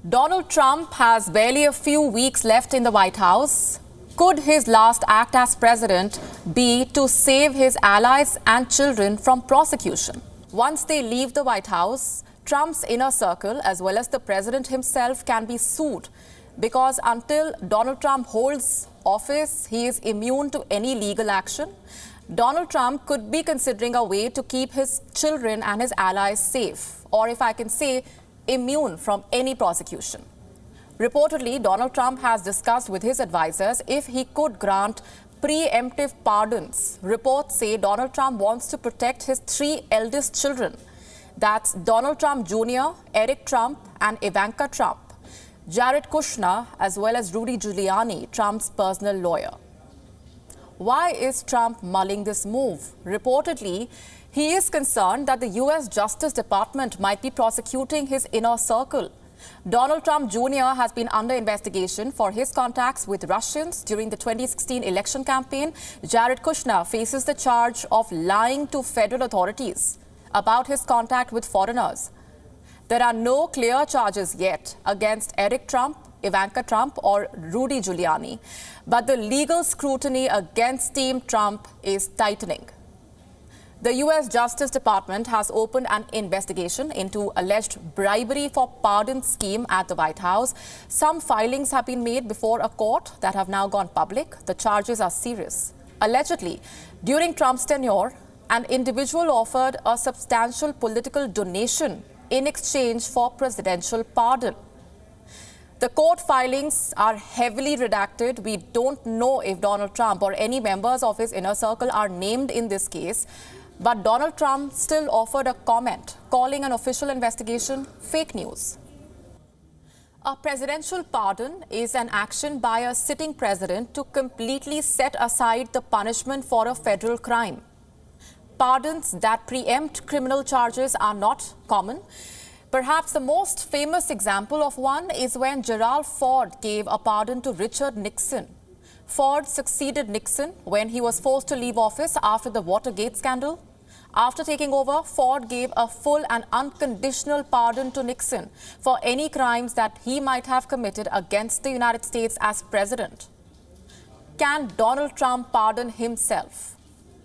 Donald Trump has barely a few weeks left in the White House. Could his last act as president be to save his allies and children from prosecution? Once they leave the White House, Trump's inner circle, as well as the president himself, can be sued because until Donald Trump holds office, he is immune to any legal action. Donald Trump could be considering a way to keep his children and his allies safe, or if I can say, immune from any prosecution. Reportedly, Donald Trump has discussed with his advisors if he could grant pre-emptive pardons. Reports say Donald Trump wants to protect his three eldest children. That's Donald Trump Jr., Eric Trump, and Ivanka Trump. Jared Kushner, as well as Rudy Giuliani, Trump's personal lawyer. Why is Trump mulling this move? Reportedly, he is concerned that the U.S. Justice Department might be prosecuting his inner circle. Donald Trump Jr. has been under investigation for his contacts with Russians during the 2016 election campaign. Jared Kushner faces the charge of lying to federal authorities about his contact with foreigners. There are no clear charges yet against Eric Trump, Ivanka Trump, or Rudy Giuliani, but the legal scrutiny against Team Trump is tightening. The U.S. Justice Department has opened an investigation into alleged bribery for pardon scheme at the White House. Some filings have been made before a court that have now gone public. The charges are serious. Allegedly, during Trump's tenure, an individual offered a substantial political donation in exchange for presidential pardon. The court filings are heavily redacted. We don't know if Donald Trump or any members of his inner circle are named in this case. But Donald Trump still offered a comment, calling an official investigation fake news. A presidential pardon is an action by a sitting president to completely set aside the punishment for a federal crime. Pardons that preempt criminal charges are not common. Perhaps the most famous example of one is when Gerald Ford gave a pardon to Richard Nixon. Ford succeeded Nixon when he was forced to leave office after the Watergate scandal. After taking over, Ford gave a full and unconditional pardon to Nixon for any crimes that he might have committed against the United States as president. Can Donald Trump pardon himself?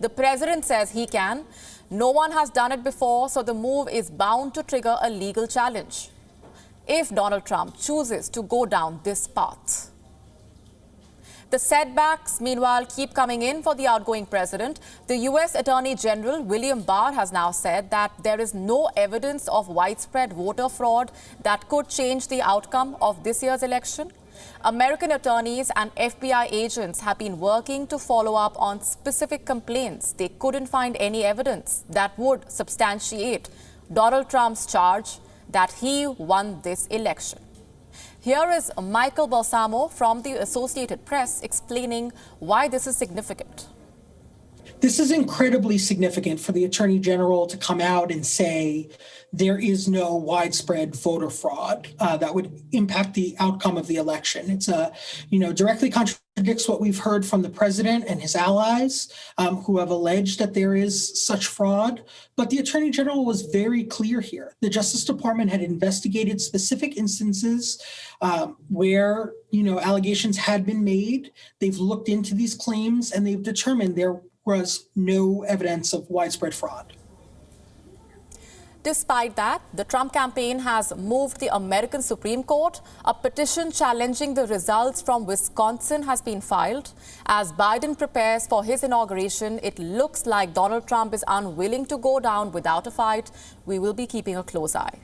The president says he can. No one has done it before, so the move is bound to trigger a legal challenge if Donald Trump chooses to go down this path. The setbacks, meanwhile, keep coming in for the outgoing president. The U.S. Attorney General William Barr has now said that there is no evidence of widespread voter fraud that could change the outcome of this year's election. American attorneys and FBI agents have been working to follow up on specific complaints. They couldn't find any evidence that would substantiate Donald Trump's charge that he won this election. Here is Michael Balsamo from the Associated Press explaining why this is significant. This is incredibly significant for the Attorney General to come out and say there is no widespread voter fraud that would impact the outcome of the election. It's directly contradicts what we've heard from the president and his allies who have alleged that there is such fraud. But the Attorney General was very clear here. The Justice Department had investigated specific instances where allegations had been made. They've looked into these claims and they've determined there was no evidence of widespread fraud. Despite that, the Trump campaign has moved the American Supreme Court. A petition challenging the results from Wisconsin has been filed. As Biden prepares for his inauguration, it looks like Donald Trump is unwilling to go down without a fight. We will be keeping a close eye.